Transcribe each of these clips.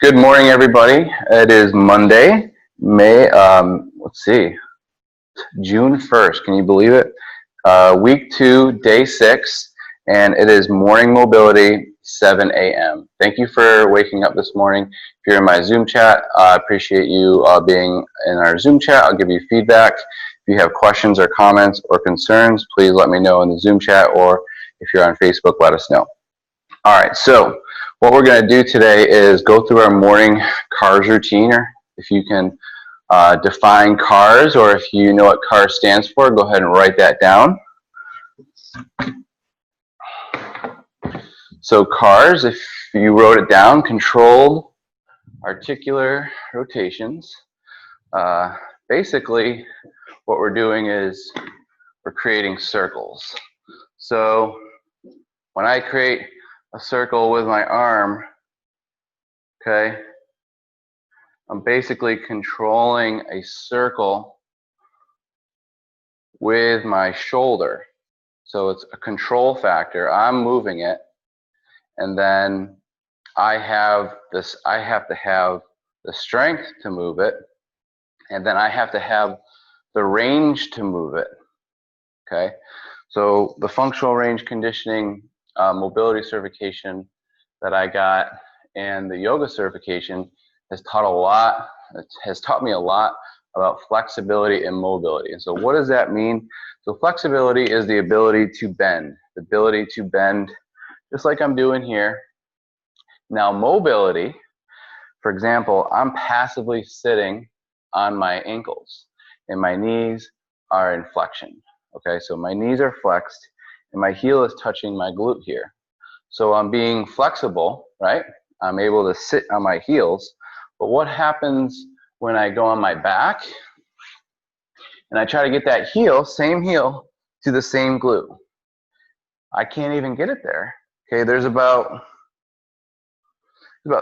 Good morning, everybody. It is Monday, June 1st. Can you believe it? Week 2, day 6, and it is morning mobility, 7 a.m. Thank you for waking up this morning. If you're in my Zoom chat, I appreciate you being in our Zoom chat. I'll give you feedback. If you have questions or comments or concerns, please let me know in the Zoom chat, or if you're on Facebook, let us know. All right, so what we're going to do today is go through our morning CARs routine. Or if you can define CARs, or if you know what CARs stands for, go ahead and write that down. So CARs, if you wrote it down, controlled articular rotations. Basically, what we're doing is we're creating circles. So when I create a circle with my arm, okay, I'm basically controlling a circle with my shoulder. So it's a control factor. I'm moving it, and then I have to have the strength to move it, and then I have to have the range to move it. Okay? So the functional range conditioning mobility certification that I got and the yoga certification has taught me a lot about flexibility and mobility. And so what does that mean? So flexibility is the ability to bend, just like I'm doing here. Now mobility, for example, I'm passively sitting on my ankles and my knees are in flexion. Okay, so my knees are flexed and my heel is touching my glute here. So I'm being flexible, right? I'm able to sit on my heels. But what happens when I go on my back and I try to get that heel, same heel, to the same glute? I can't even get it there. Okay, there's about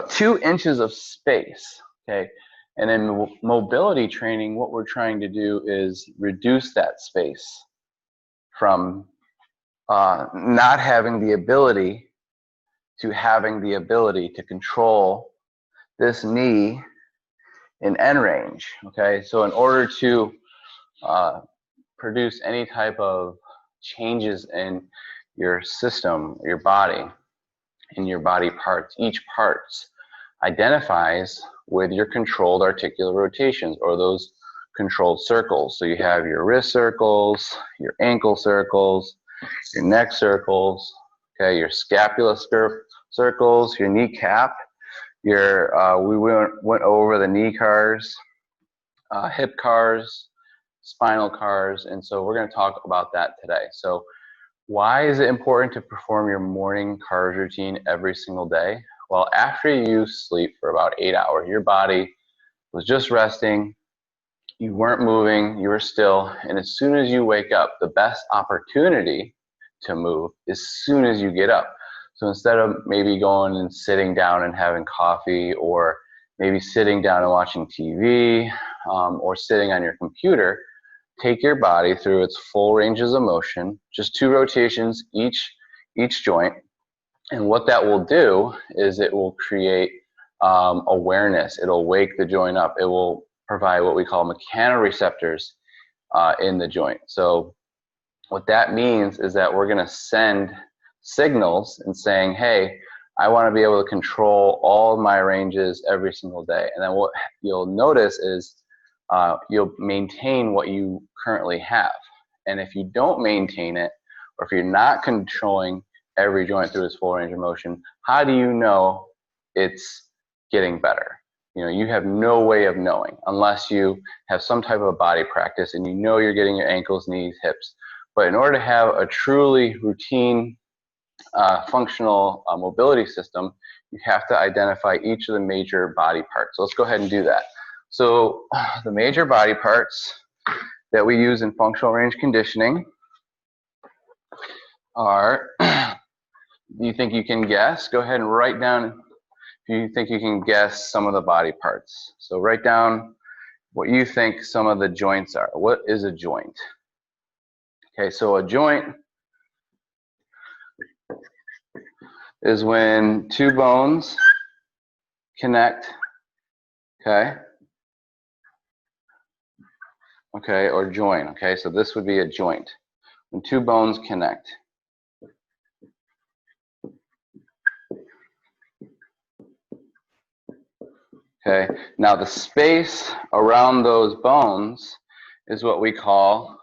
2 inches of space. Okay, and in mobility training, what we're trying to do is reduce that space from not having the ability to having the ability to control this knee in end range. Okay, so in order to produce any type of changes in your system, your body, in your body parts, each part identifies with your controlled articular rotations, or those controlled circles. So you have your wrist circles, your ankle circles, your neck circles, okay, your scapula circles, your kneecap, we went over the knee CARs, hip CARs, spinal CARs, and so we're going to talk about that today. So why is it important to perform your morning CARs routine every single day? Well, after you sleep for about 8 hours, your body was just resting, you weren't moving, you were still, and as soon as you wake up, the best opportunity to move is as soon as you get up. So instead of maybe going and sitting down and having coffee, or maybe sitting down and watching TV, or sitting on your computer, take your body through its full ranges of motion, just 2 rotations each joint. And what that will do is it will create awareness. It'll wake the joint up. It will provide what we call mechanoreceptors in the joint. So what that means is that we're going to send signals and saying, hey, I want to be able to control all of my ranges every single day. And then what you'll notice is you'll maintain what you currently have. And if you don't maintain it, or if you're not controlling every joint through its full range of motion, how do you know it's getting better? You know, you have no way of knowing unless you have some type of body practice and you know you're getting your ankles, knees, hips. But in order to have a truly routine functional mobility system, you have to identify each of the major body parts. So let's go ahead and do that. So the major body parts that we use in functional range conditioning are, you think you can guess? Go ahead and write down if you think you can guess some of the body parts. So write down what you think some of the joints are. What is a joint? Okay, so a joint is when 2 bones connect, okay? Okay, or join, okay? So this would be a joint. When two bones connect. Okay, now the space around those bones is what we call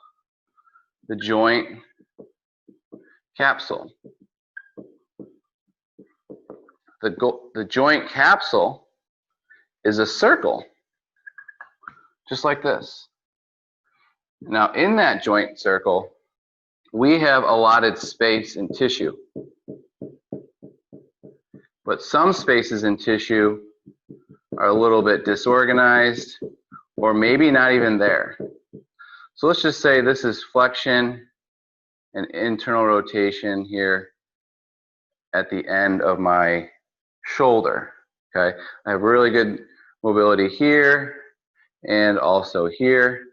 the joint capsule. The joint capsule is a circle, just like this. Now in that joint circle, we have allotted space in tissue. But some spaces in tissue are a little bit disorganized, or maybe not even there. So let's just say this is flexion and internal rotation here at the end of my shoulder, okay? I have really good mobility here and also here,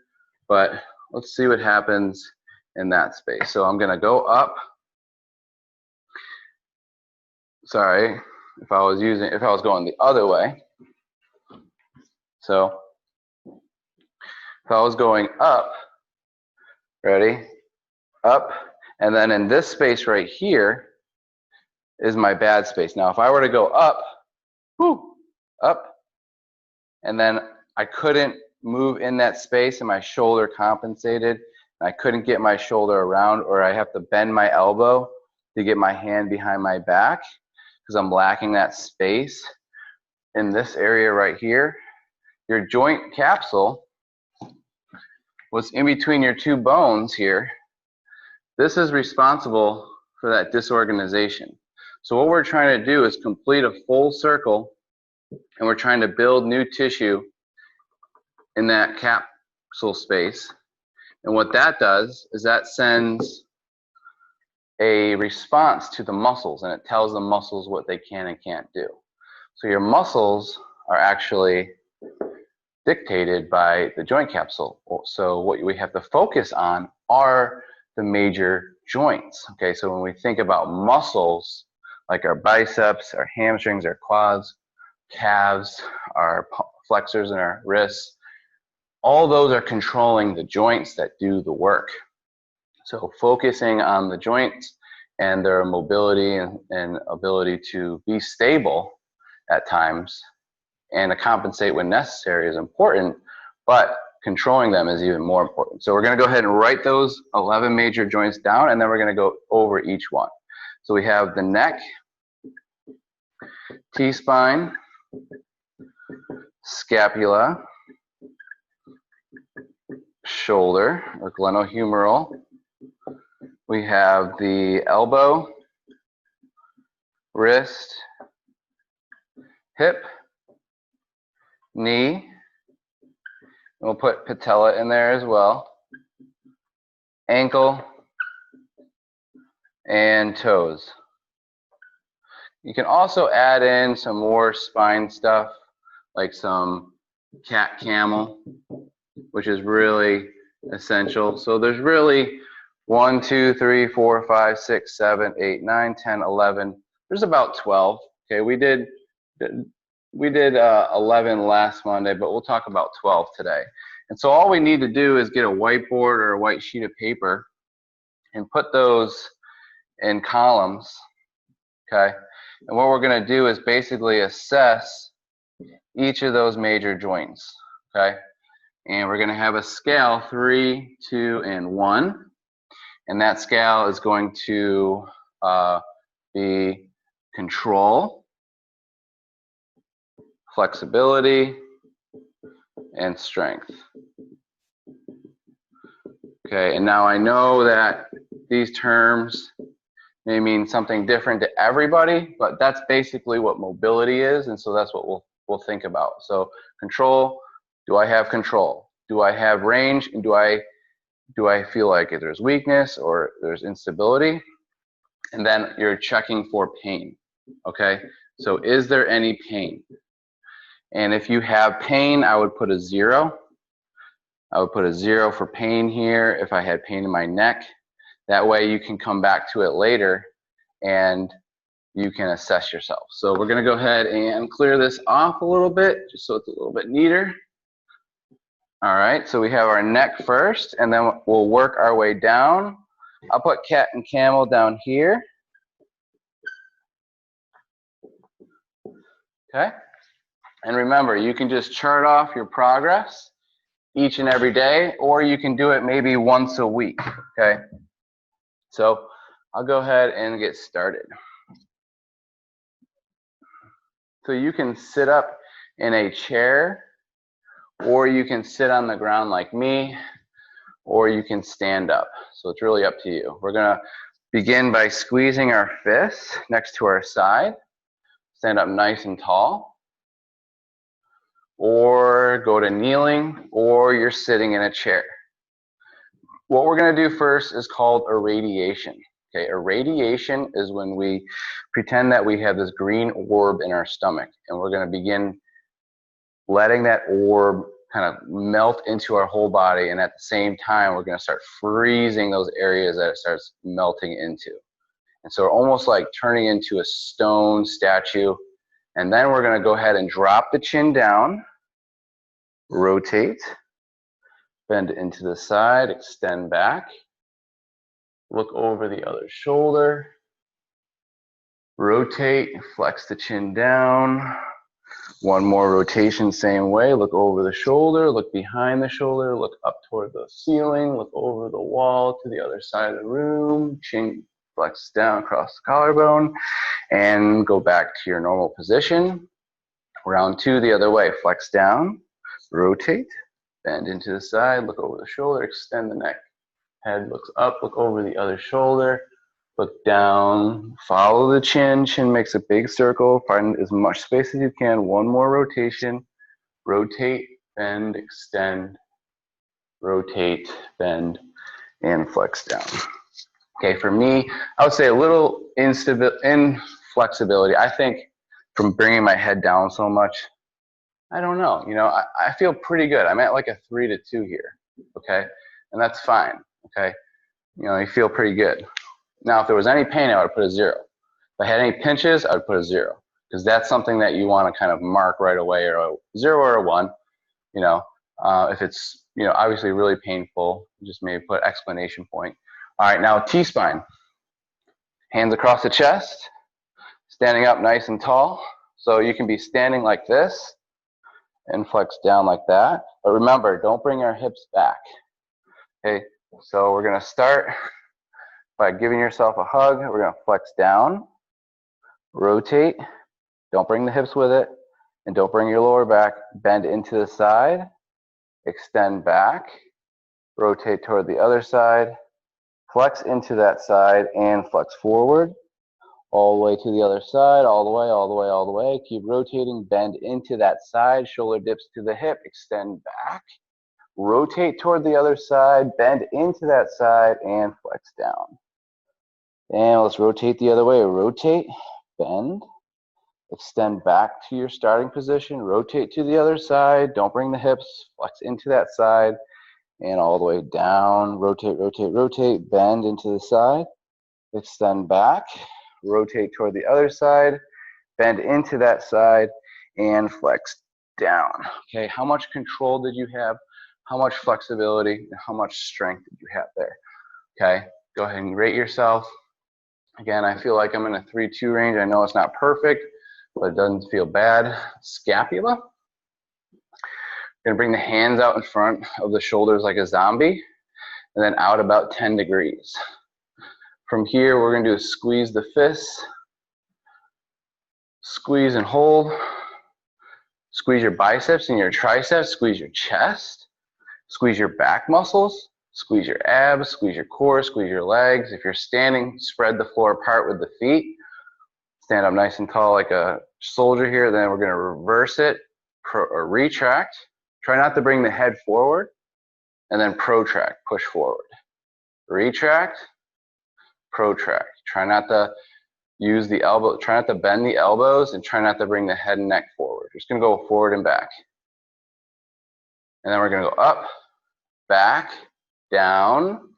but let's see what happens in that space. So I'm gonna go up. Sorry, if I was going the other way. So if I was going up, ready? Up, and then in this space right here is my bad space. Now if I were to go up, whoo, up, and then I couldn't move in that space and my shoulder compensated, and I couldn't get my shoulder around, or I have to bend my elbow to get my hand behind my back because I'm lacking that space in this area right here. Your joint capsule was in between your two bones here. This is responsible for that disorganization. So what we're trying to do is complete a full circle, and we're trying to build new tissue in that capsule space. And what that does is that sends a response to the muscles, and it tells the muscles what they can and can't do. So your muscles are actually dictated by the joint capsule. So what we have to focus on are the major joints. Okay, so when we think about muscles, like our biceps, our hamstrings, our quads, calves, our flexors and our wrists, all those are controlling the joints that do the work. So focusing on the joints and their mobility and ability to be stable at times and to compensate when necessary is important, but controlling them is even more important. So we're going to go ahead and write those 11 major joints down, and then we're going to go over each one. So we have the neck, T-spine, scapula, shoulder or glenohumeral. We have the elbow, wrist, hip, knee, and we'll put patella in there as well, ankle, and toes. You can also add in some more spine stuff, like some cat-camel, which is really essential. So there's really 1, 2, 3, 4, 5, 6, 7, 8, 9, 10, 11. There's about 12. Okay, we did 11 last Monday, but we'll talk about 12 today. And so all we need to do is get a whiteboard or a white sheet of paper and put those in columns, okay? And what we're going to do is basically assess each of those major joints, okay? And we're going to have a scale 3, 2, and 1. And that scale is going to be control, flexibility, and strength. Okay, and now I know that these terms may mean something different to everybody, but that's basically what mobility is, and so that's what we'll think about. So control, do I have control? Do I have range? And do I feel like there's weakness or there's instability? And then you're checking for pain, okay? So is there any pain? And if you have pain, I would put a 0. I would put a 0 for pain here if I had pain in my neck. That way you can come back to it later and you can assess yourself. So we're gonna go ahead and clear this off a little bit, just so it's a little bit neater. All right, so we have our neck first, and then we'll work our way down. I'll put cat and camel down here. Okay, and remember, you can just chart off your progress each and every day, or you can do it maybe once a week, okay? So I'll go ahead and get started. So you can sit up in a chair, or you can sit on the ground like me, or you can stand up. So it's really up to you. We're gonna begin by squeezing our fists next to our side. Stand up nice and tall. Or go to kneeling, or you're sitting in a chair. What we're gonna do first is called irradiation. Okay, irradiation is when we pretend that we have this green orb in our stomach, and we're gonna begin letting that orb kind of melt into our whole body, and at the same time, we're gonna start freezing those areas that it starts melting into. And so we're almost like turning into a stone statue, and then we're gonna go ahead and drop the chin down, rotate, bend into the side, extend back, look over the other shoulder, rotate, flex the chin down. One more rotation, same way. Look over the shoulder, look behind the shoulder, look up toward the ceiling, look over the wall to the other side of the room, chin flex down across the collarbone, and go back to your normal position. Round two the other way. Flex down, rotate, bend into the side, look over the shoulder, extend the neck. Head looks up, look over the other shoulder. Look down, follow the chin. Chin makes a big circle. Find as much space as you can. One more rotation. Rotate, bend, extend. Rotate, bend, and flex down. Okay, for me, I would say a little inflexibility. I think from bringing my head down so much, I don't know. You know, I feel pretty good. I'm at like a 3 to 2 here. Okay, and that's fine. Okay, you know, you feel pretty good. Now, if there was any pain, I would put a 0. If I had any pinches, I would put a 0, because that's something that you want to kind of mark right away, or a 0 or a 1. You know, if it's, you know, obviously really painful, just maybe put exclamation point. All right, now T-spine. Hands across the chest, standing up nice and tall. So you can be standing like this and flex down like that. But remember, don't bring our hips back. Okay, so we're going to start by giving yourself a hug. We're going to flex down, rotate, don't bring the hips with it, and don't bring your lower back. Bend into the side, extend back, rotate toward the other side, flex into that side, and flex forward, all the way to the other side, all the way, all the way, all the way. Keep rotating, bend into that side, shoulder dips to the hip, extend back, rotate toward the other side, bend into that side, and flex down. And let's rotate the other way. Rotate, bend, extend back to your starting position, rotate to the other side, don't bring the hips, flex into that side, and all the way down, rotate, rotate, rotate, bend into the side, extend back, rotate toward the other side, bend into that side, and flex down. Okay, how much control did you have? How much flexibility and how much strength did you have there? Okay, go ahead and rate yourself. Again, I feel like I'm in a 3-2 range. I know it's not perfect, but it doesn't feel bad. Scapula. Gonna bring the hands out in front of the shoulders like a zombie, and then out about 10 degrees. From here, we're gonna do is squeeze the fists, squeeze and hold, squeeze your biceps and your triceps, squeeze your chest, squeeze your back muscles, squeeze your abs, squeeze your core, squeeze your legs. If you're standing, spread the floor apart with the feet. Stand up nice and tall like a soldier here. Then we're going to reverse it, or retract. Try not to bring the head forward, and then protract, push forward. Retract, protract. Try not to use the elbow, try not to bend the elbows, and try not to bring the head and neck forward. You're just going to go forward and back. And then we're going to go up, back, down,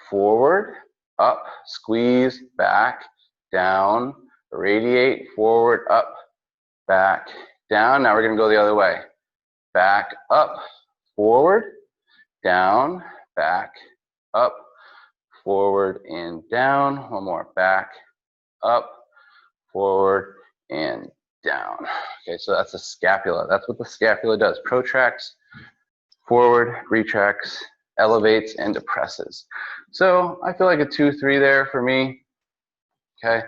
forward, up, squeeze, back, down, Radiate, forward, up, back, down. Now we're going to go the other way. Back, up, forward, down, back, up, forward, and down. One more. Back, up, forward, and down. Okay, so that's the scapula. That's what the scapula does. Protracts, forward, retracts, elevates, and depresses. So I feel like a 2-3 there for me. Okay.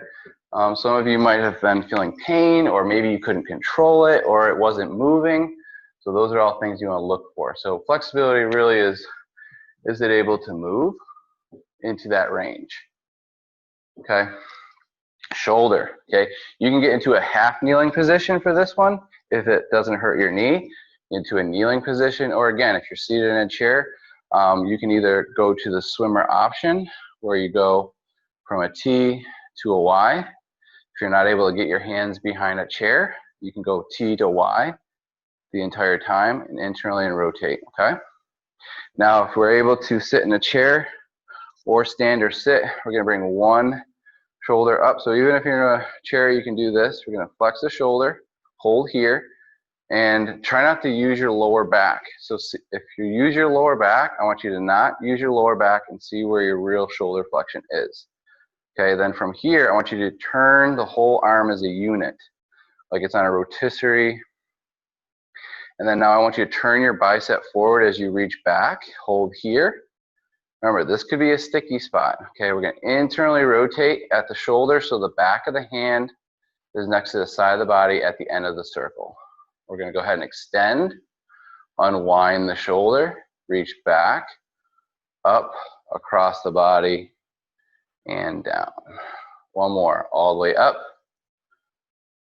Some of you might have been feeling pain, or maybe you couldn't control it, or it wasn't moving. So those are all things you want to look for. So flexibility really is it able to move into that range? Okay. Shoulder. Okay. You can get into a half kneeling position for this one if it doesn't hurt your knee. Into a kneeling position, or again, if you're seated in a chair, you can either go to the swimmer option where you go from a T to a Y. If you're not able to get your hands behind a chair, you can go T to Y the entire time and internally and rotate, okay? Now, if we're able to sit in a chair or stand or sit, we're gonna bring one shoulder up. So even if you're in a chair, you can do this. We're gonna flex the shoulder, hold here, and try not to use your lower back. So if you use your lower back, I want you to not use your lower back and see where your real shoulder flexion is. Okay, then from here, I want you to turn the whole arm as a unit, like it's on a rotisserie. And then now I want you to turn your bicep forward as you reach back, hold here. Remember, this could be a sticky spot. Okay, we're gonna internally rotate at the shoulder so the back of the hand is next to the side of the body at the end of the circle. We're gonna go ahead and extend, unwind the shoulder, reach back, up, across the body, and down. One more, all the way up.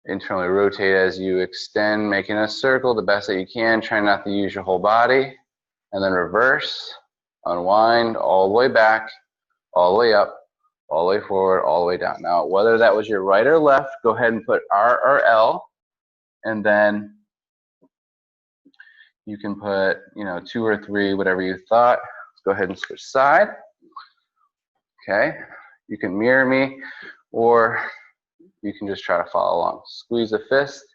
Internally rotate as you extend, making a circle the best that you can. Try not to use your whole body. And then reverse, unwind, all the way back, all the way up, all the way forward, all the way down. Now, whether that was your right or left, go ahead and put R or L. And then you can put, 2 or 3, whatever you thought. Let's go ahead and switch side. Okay. You can mirror me, or you can just try to follow along. Squeeze the fist,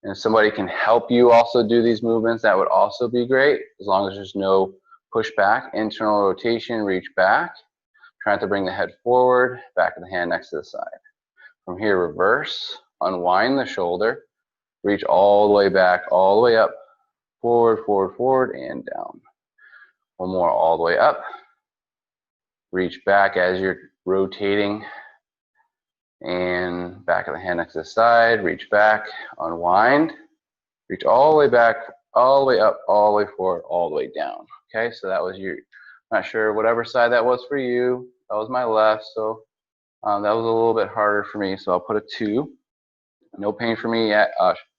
and if somebody can help you also do these movements, that would also be great, as long as there's no pushback. Internal rotation, reach back. Try not to bring the head forward, back of the hand next to the side. From here, reverse, unwind the shoulder, reach all the way back, all the way up, forward, forward, forward, and down. One more, all the way up. Reach back as you're rotating, and back of the hand next to the side, reach back, unwind, reach all the way back, all the way up, all the way forward, all the way down. Okay, so that was your, not sure whatever side that was for you. That was my left, so that was a little bit harder for me, so I'll put a 2. No pain for me at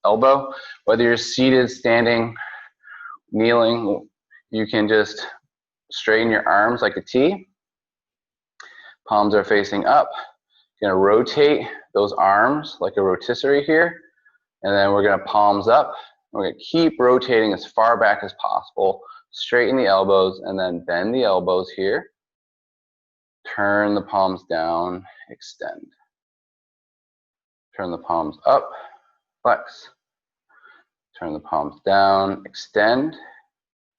elbow. Whether you're seated, standing, kneeling, you can just straighten your arms like a T. Palms are facing up. You're gonna rotate those arms like a rotisserie here, and then we're gonna palms up. We're gonna keep rotating as far back as possible. Straighten the elbows, and then bend the elbows here. Turn the palms down, extend. Turn the palms up, flex. Turn the palms down, extend.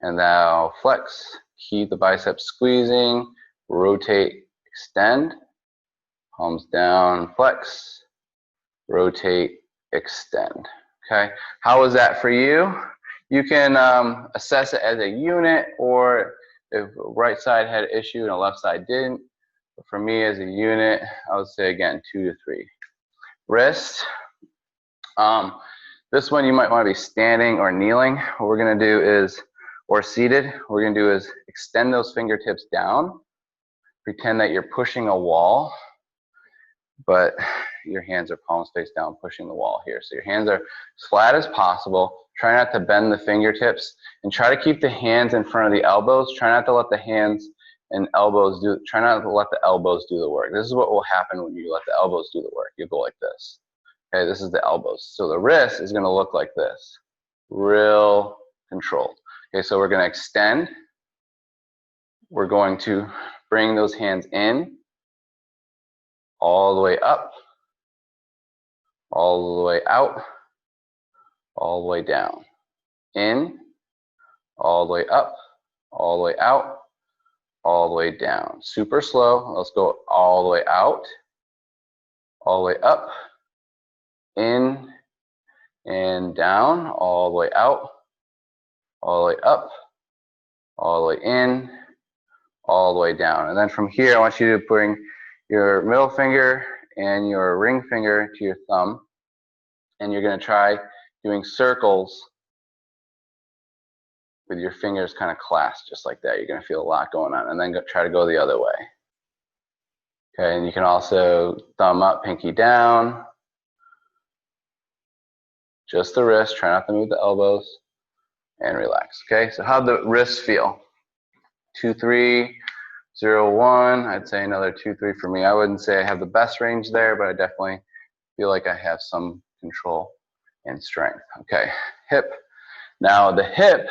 And now flex. Keep the biceps squeezing, rotate, extend. Palms down, flex, rotate, extend. Okay, how was that for you? You can assess it as a unit, or if right side had an issue and the left side didn't. But for me as a unit, I would say again 2 to 3. Wrist. This one you might want to be standing or kneeling. What we're going to do is, or seated, what we're going to do is extend those fingertips down. Pretend that you're pushing a wall, but your hands are palms face down, pushing the wall here. So your hands are as flat as possible. Try not to bend the fingertips, and try to keep the hands in front of the elbows. Try not to let the hands and elbows do, try not to let the elbows do the work. This is what will happen when you let the elbows do the work. You go like this. Okay, this is the elbows. So the wrist is gonna look like this. Real controlled. Okay, so we're gonna extend. We're going to bring those hands in, all the way up, all the way out, all the way down. In, all the way up, all the way out, all the way down. Super slow. Let's go all the way out, all the way up, in, and down, all the way out, all the way up, all the way in, all the way down. And then from here, I want you to bring your middle finger and your ring finger to your thumb, and you're going to try doing circles with your fingers kind of clasped just like that. You're going to feel a lot going on, and then try to go the other way. Okay, and you can also thumb up, pinky down, just the wrist. Try not to move the elbows, and relax. Okay, so how'd the wrists feel? 2, 3, 0, 1. I'd say another 2, 3 for me. I wouldn't say I have the best range there, but I definitely feel like I have some control and strength. Okay, hip. Now the hip,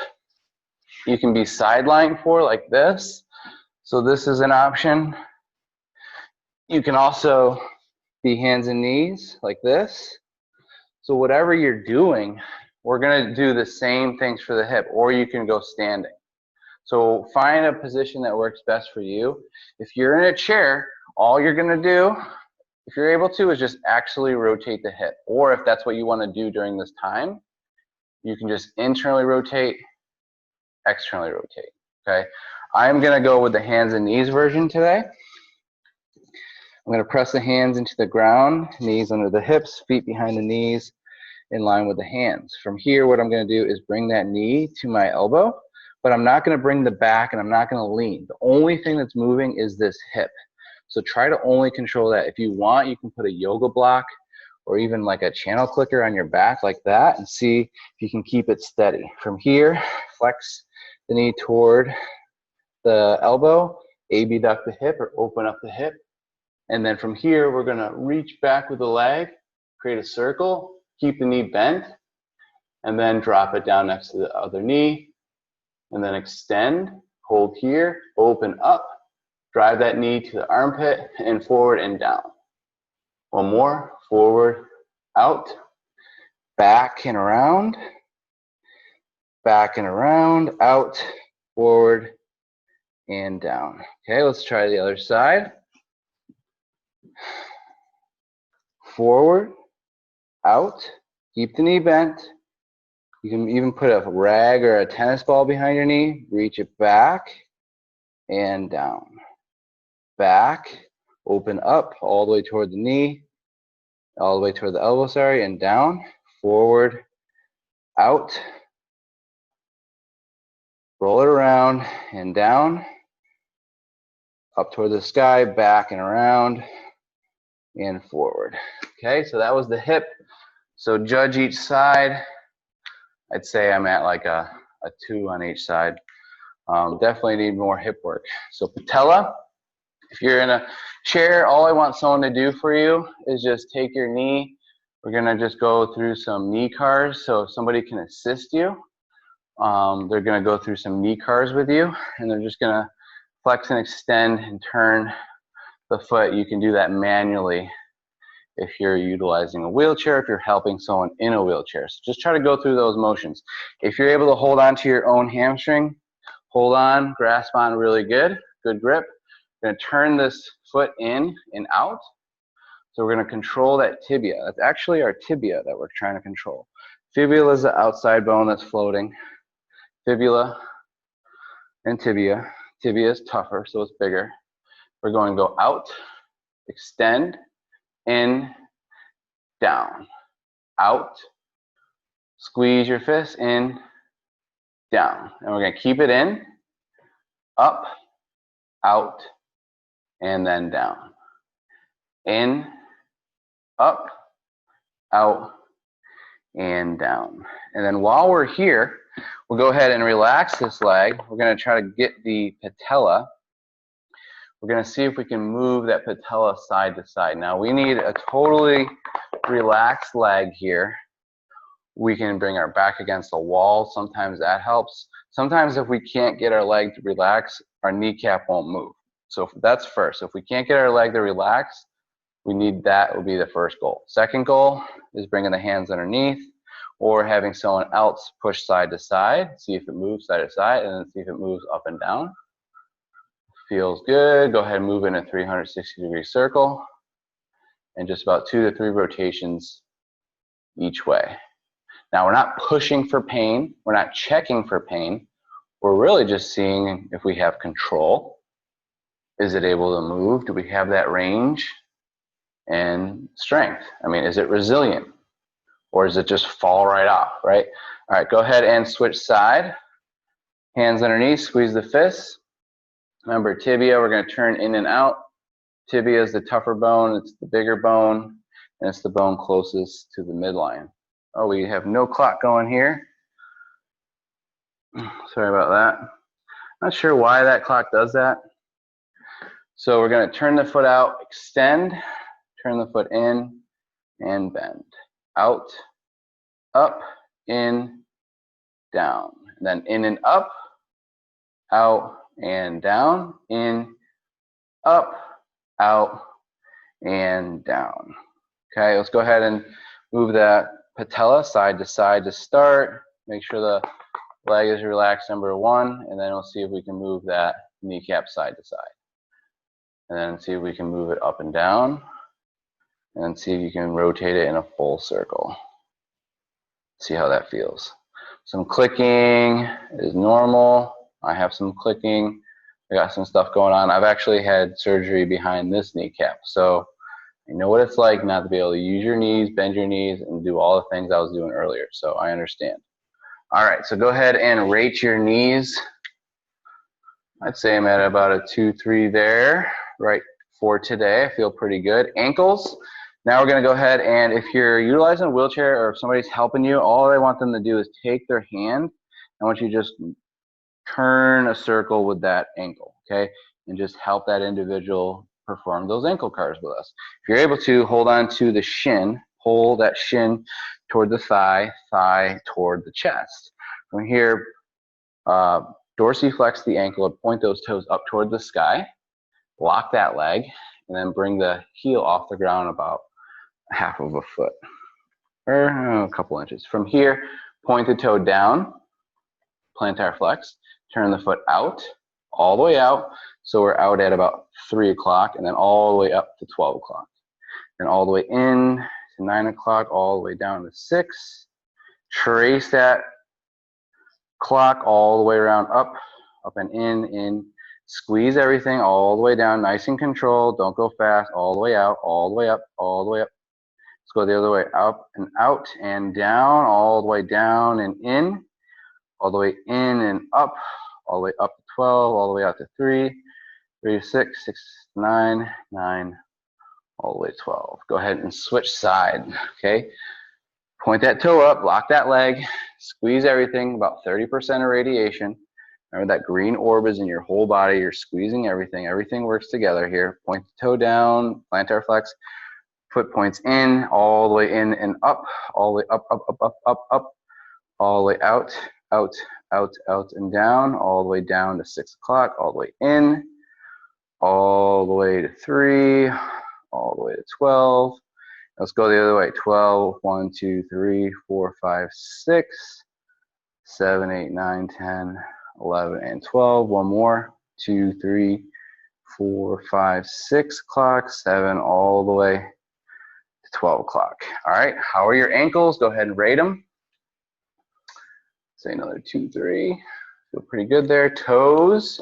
you can be sidelined for like this. So this is an option. You can also be hands and knees like this. So whatever you're doing, we're going to do the same things for the hip, or you can go standing. So find a position that works best for you. If you're in a chair, all you're going to do, if you're able to, is just actually rotate the hip. Or if that's what you want to do during this time, you can just internally rotate, externally rotate. Okay? I'm going to go with the hands and knees version today. I'm going to press the hands into the ground, knees under the hips, feet behind the knees, in line with the hands. From here, what I'm going to do is bring that knee to my elbow, but I'm not going to bring the back and I'm not going to lean. The only thing that's moving is this hip. So try to only control that. If you want, you can put a yoga block or even like a channel clicker on your back like that and see if you can keep it steady. From here, flex the knee toward the elbow, abduct the hip or open up the hip. And then from here, we're going to reach back with the leg, create a circle, keep the knee bent, and then drop it down next to the other knee, and then extend, hold here, open up, drive that knee to the armpit, and forward and down. One more, forward, out, back and around, out, forward, and down. Okay, let's try the other side. Forward, out, keep the knee bent. You can even put a rag or a tennis ball behind your knee, reach it back and down. Back, open up all the way toward the knee, all the way toward the elbow, sorry, and down. Forward, out, roll it around and down, up toward the sky, back and around, and forward. Okay, so that was the hip. So judge each side. I'd say I'm at like a 2 on each side. Definitely need more hip work. So patella, if you're in a chair, all I want someone to do for you is just take your knee. We're gonna just go through some knee CARs, so if somebody can assist you. They're gonna go through some knee CARs with you, and they're just gonna flex and extend and turn the foot. You can do that manually if you're utilizing a wheelchair, if you're helping someone in a wheelchair. So just try to go through those motions. If you're able to hold on to your own hamstring, hold on, grasp on really good, good grip. We're gonna turn this foot in and out. So we're gonna control that tibia. That's actually our tibia that we're trying to control. Fibula is the outside bone that's floating. Fibula and tibia. Tibia is tougher, so it's bigger. We're going to go out, extend, in, down, out, squeeze your fist, in, down. And we're going to keep it in, up, out, and then down. In, up, out, and down. And then while we're here, we'll go ahead and relax this leg. We're going to try to get the patella. We're going to see if we can move that patella side to side. Now we need a totally relaxed leg here. We can bring our back against the wall. Sometimes that helps. Sometimes if we can't get our leg to relax, our kneecap won't move. So that's first. If we can't get our leg to relax, we need that will be the first goal. Second goal is bringing the hands underneath or having someone else push side to side, see if it moves side to side, and then see if it moves up and down. Feels good. Go ahead and move in a 360-degree circle and just about 2 to 3 rotations each way. Now, we're not pushing for pain. We're not checking for pain. We're really just seeing if we have control. Is it able to move? Do we have that range and strength? I mean, is it resilient? Or does it just fall right off, right? All right, go ahead and switch side. Hands underneath, squeeze the fists. Remember, tibia, we're going to turn in and out. Tibia is the tougher bone, it's the bigger bone, and it's the bone closest to the midline. Oh, we have no clock going here. Sorry about that. Not sure why that clock does that. So we're going to turn the foot out, extend, turn the foot in, and bend. Out, up, in, down. And then in and up, out and down, in, up, out, and down. Okay, let's go ahead and move that patella side to start. Make sure the leg is relaxed, number 1, and then we'll see if we can move that kneecap side to side. And then see if we can move it up and down, and then see if you can rotate it in a full circle. See how that feels. Some clicking is normal. I have some clicking. I got some stuff going on. I've actually had surgery behind this kneecap, so I know what it's like not to be able to use your knees, bend your knees, and do all the things I was doing earlier, so I understand. All right, so go ahead and rate your knees. I'd say I'm at about a 2-3 there, right, for today. I feel pretty good. Ankles, now we're going to go ahead and if you're utilizing a wheelchair or if somebody's helping you, all I want them to do is take their hand. I want you to just turn a circle with that ankle, okay, and just help that individual perform those ankle CARs with us. If you're able to, hold on to the shin, pull that shin toward the thigh, thigh toward the chest. From here, dorsiflex the ankle and point those toes up toward the sky, lock that leg, and then bring the heel off the ground about 1/2 of a foot, or a couple inches. From here, point the toe down, plantar flex, turn the foot out, all the way out, so we're out at about 3 o'clock, and then all the way up to 12 o'clock. Then all the way in to 9 o'clock, all the way down to 6. Trace that clock all the way around, up and in. Squeeze everything all the way down, nice and controlled. Don't go fast, all the way out, all the way up, all the way up. Let's go the other way, up and out and down, all the way down and in, all the way in and up, all the way up to 12, all the way out to 3, 3 to 6, 6 to 9, 9, all the way to 12. Go ahead and switch side, okay? Point that toe up, lock that leg, squeeze everything, about 30% of radiation. Remember that green orb is in your whole body, you're squeezing everything, everything works together here. Point the toe down, plantar flex, foot points in, all the way in and up, all the way up, up, up, up, up, up, all the way out, out, out, out, and down, all the way down to 6 o'clock, all the way in, all the way to 3, all the way to 12. Let's go the other way. 12, 1, 2, 3, 4, 5, 6, 7, 8, 9, 10, 11, and 12. One more. 2, 3, 4, 5, 6 o'clock, 7, all the way to 12 o'clock. All right, how are your ankles? Go ahead and rate them. Say another 2, 3. Feel pretty good there. Toes.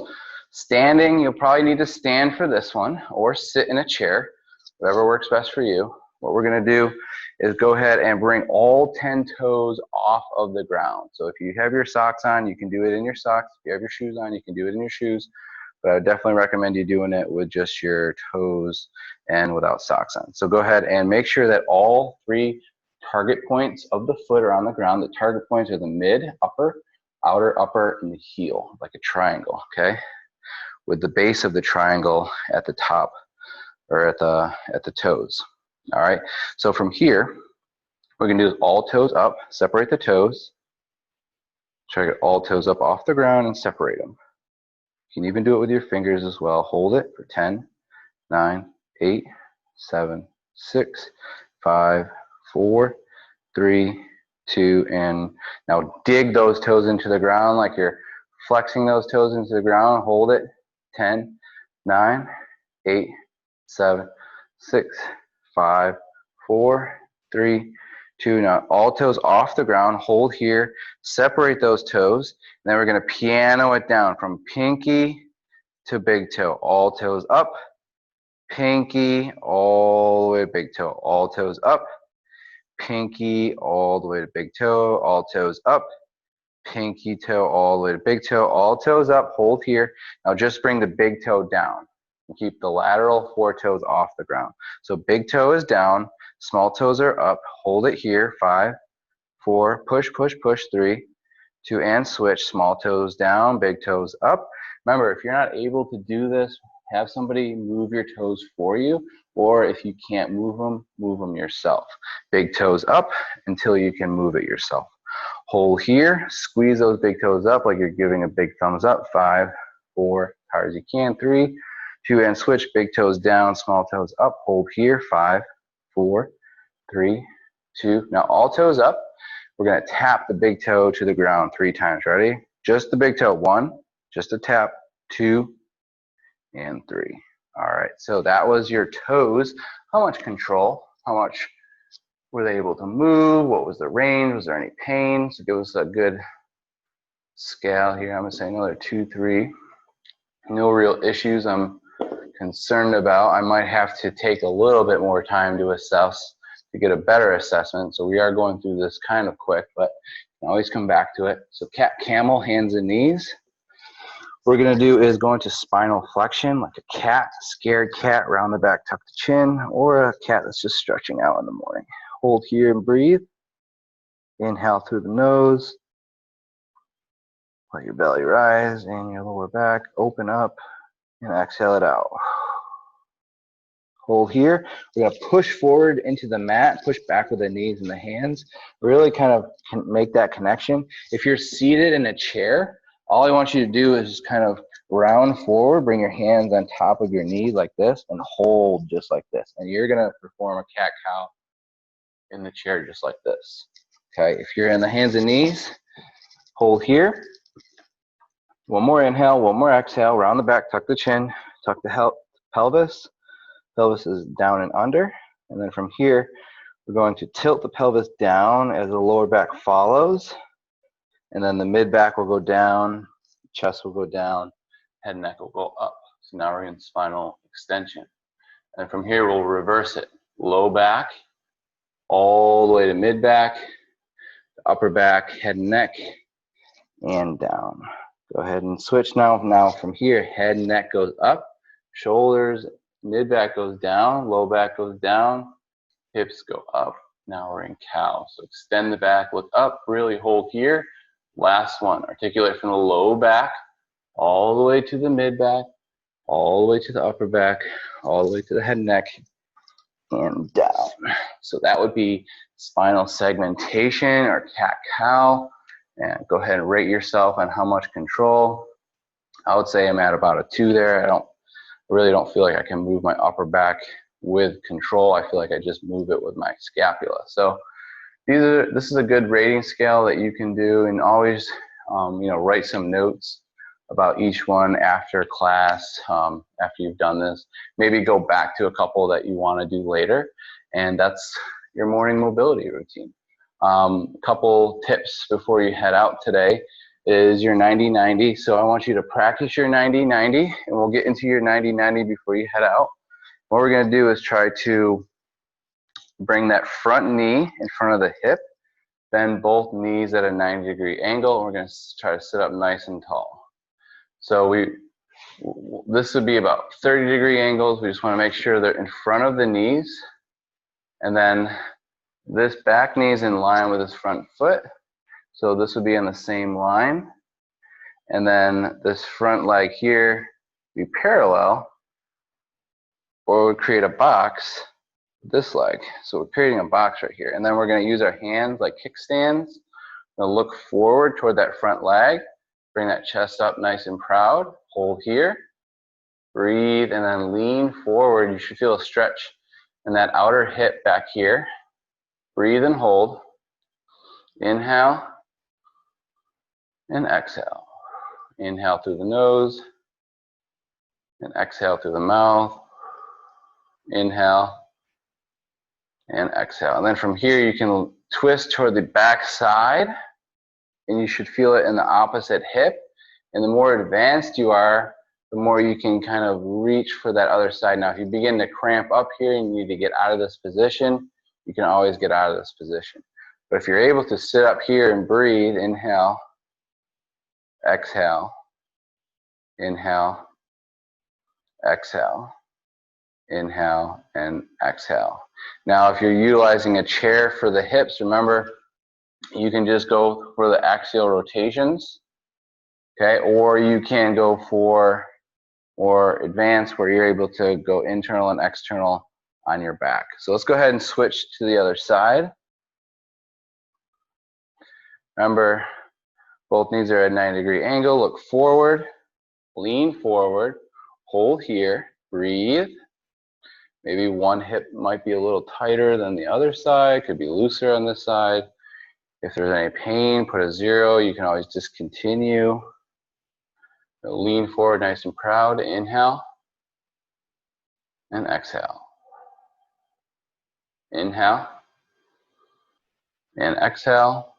Standing, you'll probably need to stand for this one or sit in a chair, whatever works best for you. What we're going to do is go ahead and bring all 10 toes off of the ground. So if you have your socks on, you can do it in your socks. If you have your shoes on, you can do it in your shoes. But I would definitely recommend you doing it with just your toes and without socks on. So go ahead and make sure that all 3 target points of the foot are on the ground. The target points are the mid, upper, outer, upper, and the heel, like a triangle, okay? With the base of the triangle at the top or at the toes. All right, so from here, we're gonna do is all toes up, separate the toes. Try to get all toes up off the ground and separate them. You can even do it with your fingers as well. Hold it for 10, 9, 8, 7, 6, 5, 4, 3, 2, and now dig those toes into the ground like you're flexing those toes into the ground. Hold it. 10, 9, 8, 7, 6, 5, 4, 3, 2. Now all toes off the ground. Hold here. Separate those toes. And then we're going to piano it down from pinky to big toe. All toes up. Pinky all the way to big toe. All toes up. Pinky all the way to big toe. All toes up. Pinky toe all the way to big toe. All toes up. Hold here. Now just bring the big toe down. And keep the lateral 4 toes off the ground. So big toe is down. Small toes are up. Hold it here. 5, 4. Push, push, push. 3, 2, and switch. Small toes down. Big toes up. Remember, if you're not able to do this, have somebody move your toes for you, or if you can't move them yourself. Big toes up until you can move it yourself. Hold here, squeeze those big toes up like you're giving a big thumbs up. 5, 4, hard as you can. 3, 2, and switch. Big toes down, small toes up. Hold here. 5, 4, 3, 2. Now all toes up. We're going to tap the big toe to the ground 3 times. Ready? Just the big toe. 1, just a tap. 2, and 3. All right, so that was your toes. How much control? How much were they able to move? What was the range? Was there any pain? So give us a good scale here. I'm gonna say another 2, 3. No real issues I'm concerned about. I might have to take a little bit more time to assess to get a better assessment. So we are going through this kind of quick, but you can always come back to it. So cat, camel, hands and knees. What we're going to do is go into spinal flexion like a cat, scared cat, round the back, tuck the chin, or a cat that's just stretching out in the morning. Hold here and breathe. Inhale through the nose. Let your belly rise and your lower back open up, and exhale it out. Hold here. We're going to push forward into the mat, push back with the knees and the hands. Really kind of make that connection. If you're seated in a chair, all I want you to do is just kind of round forward, bring your hands on top of your knees like this, and hold just like this. And you're going to perform a cat-cow in the chair just like this. Okay, if you're in the hands and knees, hold here. One more inhale, one more exhale, round the back, tuck the chin, tuck the pelvis. Pelvis is down and under. And then from here, we're going to tilt the pelvis down as the lower back follows. And then the mid-back will go down, chest will go down, head and neck will go up. So now we're in spinal extension. And from here, we'll reverse it. Low back, all the way to mid-back, upper back, head and neck, and down. Go ahead and switch now. Now from here, head and neck goes up, shoulders, mid-back goes down, low back goes down, hips go up. Now we're in cow. So extend the back, look up, really hold here. Last one, articulate from the low back, all the way to the mid-back, all the way to the upper back, all the way to the head and neck, and down. So that would be spinal segmentation or cat-cow. And go ahead and rate yourself on how much control. I would say I'm at about a 2 there. I really don't feel like I can move my upper back with control. I feel like I just move it with my scapula. So this is a good rating scale that you can do, and always write some notes about each one after class, after you've done this. Maybe go back to a couple that you want to do later, and that's your morning mobility routine. Couple tips before you head out today is your 90-90. So I want you to practice your 90-90, and we'll get into your 90-90 before you head out. What we're going to do is try to bring that front knee in front of the hip, bend both knees at a 90-degree angle, and we're going to try to sit up nice and tall. So this would be about 30-degree angles. We just want to make sure they're in front of the knees, and then this back knee is in line with this front foot. So this would be on the same line, and then this front leg here be parallel, or would create a box this leg. So we're creating a box right here, and then we're going to use our hands like kickstands. We're going to look forward toward that front leg, bring that chest up nice and proud, hold here, breathe, and then lean forward. You should feel a stretch and that outer hip back here. Breathe and hold. Inhale and exhale. Inhale through the nose and exhale through the mouth. Inhale and exhale. And then from here you can twist toward the back side, and you should feel it in the opposite hip. And the more advanced you are, the more you can kind of reach for that other side. Now if you begin to cramp up here and you need to get out of this position, you can always get out of this position. But if you're able to sit up here and breathe, inhale, exhale, inhale, exhale, inhale, and exhale. Now if you're utilizing a chair for the hips, remember, you can just go for the axial rotations, okay? Or you can go for or advanced, where you're able to go internal and external on your back. So let's go ahead and switch to the other side. Remember, both knees are at a 90-degree angle. Look forward, lean forward, hold here, breathe. Maybe one hip might be a little tighter than the other side, could be looser on this side. If there's any pain, put a 0. You can always discontinue. Lean forward nice and proud. Inhale and exhale. Inhale and exhale.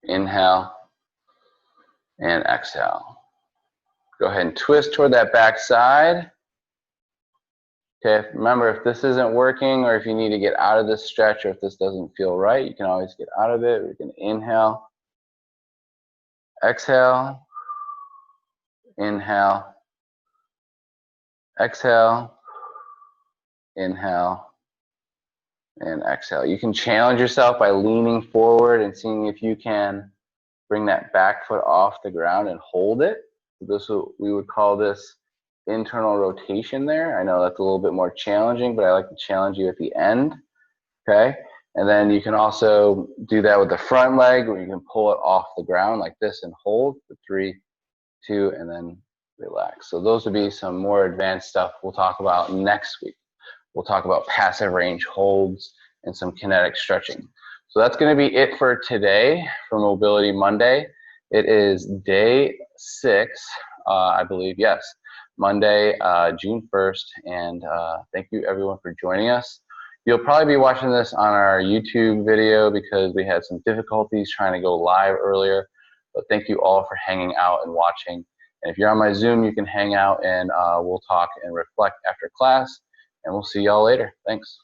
Inhale and exhale. Go ahead and twist toward that back side. Okay, remember, if this isn't working, or if you need to get out of this stretch, or if this doesn't feel right, you can always get out of it. We can inhale, exhale, inhale, exhale, inhale, and exhale. You can challenge yourself by leaning forward and seeing if you can bring that back foot off the ground and hold it. We would call this internal rotation there. I know that's a little bit more challenging, but I like to challenge you at the end, okay? And then you can also do that with the front leg, where you can pull it off the ground like this and hold for 3, 2, and then relax. So those would be some more advanced stuff we'll talk about next week. We'll talk about passive range holds and some kinetic stretching. So that's going to be it for today for Mobility Monday. It is day 6, I believe, yes. Monday, June 1st, and thank you everyone for joining us. You'll probably be watching this on our YouTube video because we had some difficulties trying to go live earlier, but thank you all for hanging out and watching. And if you're on my Zoom, you can hang out and we'll talk and reflect after class, and we'll see y'all later. Thanks.